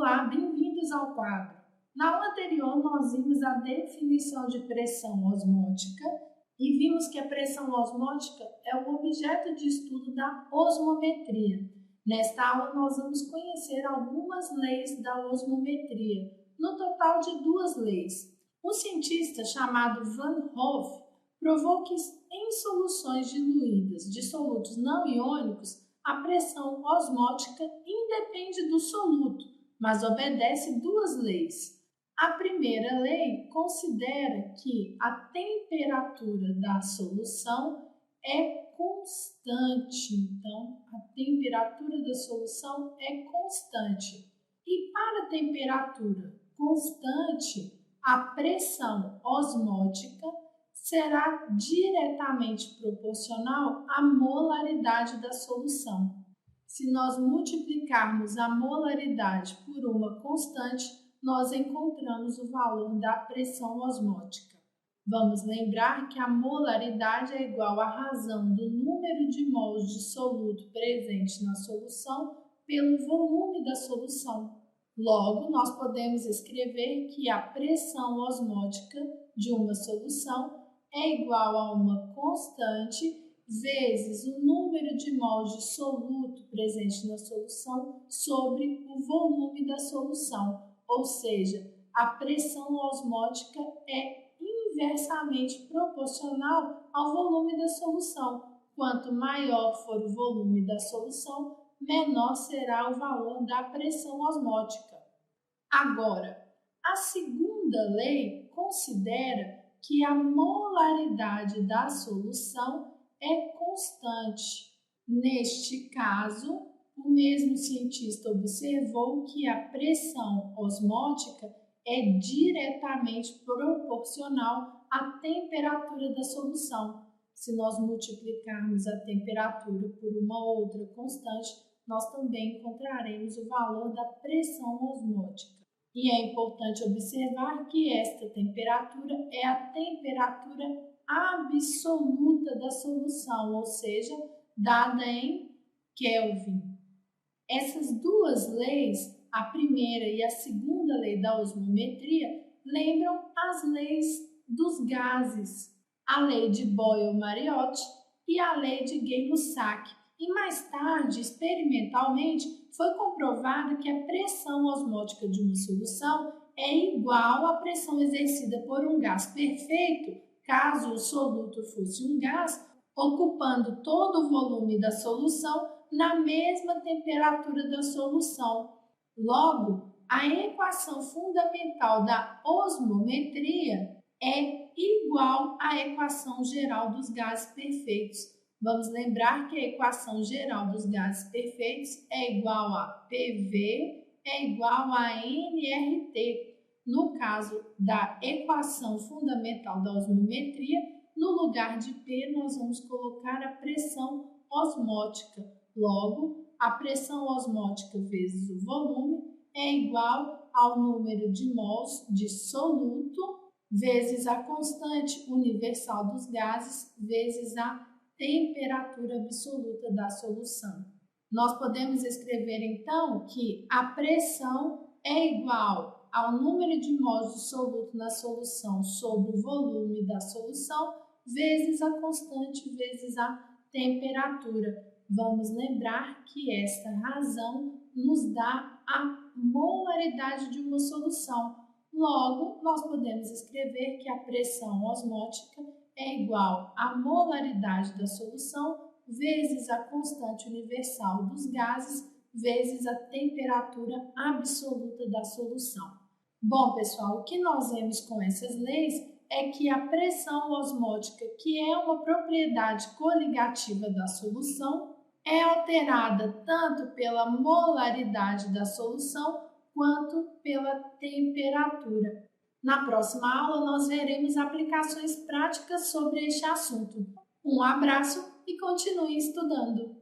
Olá, bem-vindos ao quadro. Na aula anterior, nós vimos a definição de pressão osmótica e vimos que a pressão osmótica é o objeto de estudo da osmometria. Nesta aula, nós vamos conhecer algumas leis da osmometria, no total de 2 leis. Um cientista chamado Van Hoff provou que em soluções diluídas de solutos não iônicos, a pressão osmótica independe do soluto, mas obedece 2 leis. A primeira lei considera que a temperatura da solução é constante. Então, a temperatura da solução é constante. E para a temperatura constante, a pressão osmótica será diretamente proporcional à molaridade da solução. Se nós multiplicarmos a molaridade por uma constante, nós encontramos o valor da pressão osmótica. Vamos lembrar que a molaridade é igual à razão do número de mols de soluto presente na solução pelo volume da solução. Logo, nós podemos escrever que a pressão osmótica de uma solução é igual a uma constante vezes o número de mols de soluto presente na solução sobre o volume da solução, ou seja, a pressão osmótica é inversamente proporcional ao volume da solução. Quanto maior for o volume da solução, menor será o valor da pressão osmótica. Agora, a segunda lei considera que a molaridade da solução é constante. Neste caso, o mesmo cientista observou que a pressão osmótica é diretamente proporcional à temperatura da solução. Se nós multiplicarmos a temperatura por uma outra constante, nós também encontraremos o valor da pressão osmótica. E é importante observar que esta temperatura é a temperatura absoluta da solução, ou seja, dada em Kelvin. Essas 2 leis, a primeira e a segunda lei da osmometria, lembram as leis dos gases, a lei de Boyle-Mariotte e a lei de Gay-Lussac. E mais tarde, experimentalmente, foi comprovado que a pressão osmótica de uma solução é igual à pressão exercida por um gás perfeito, caso o soluto fosse um gás, ocupando todo o volume da solução na mesma temperatura da solução. Logo, a equação fundamental da osmometria é igual à equação geral dos gases perfeitos. Vamos lembrar que a equação geral dos gases perfeitos é igual a PV é igual a nRT. No caso da equação fundamental da osmometria, no lugar de P, nós vamos colocar a pressão osmótica. Logo, a pressão osmótica vezes o volume é igual ao número de mols de soluto vezes a constante universal dos gases vezes a temperatura absoluta da solução. Nós podemos escrever, então, que a pressão é igual ao número de mols de soluto na solução sobre o volume da solução vezes a constante vezes a temperatura. Vamos lembrar que esta razão nos dá a molaridade de uma solução. Logo, nós podemos escrever que a pressão osmótica é igual à molaridade da solução vezes a constante universal dos gases vezes a temperatura absoluta da solução. Bom, pessoal, o que nós vemos com essas leis é que a pressão osmótica, que é uma propriedade coligativa da solução, é alterada tanto pela molaridade da solução quanto pela temperatura. Na próxima aula, nós veremos aplicações práticas sobre este assunto. Um abraço e continue estudando!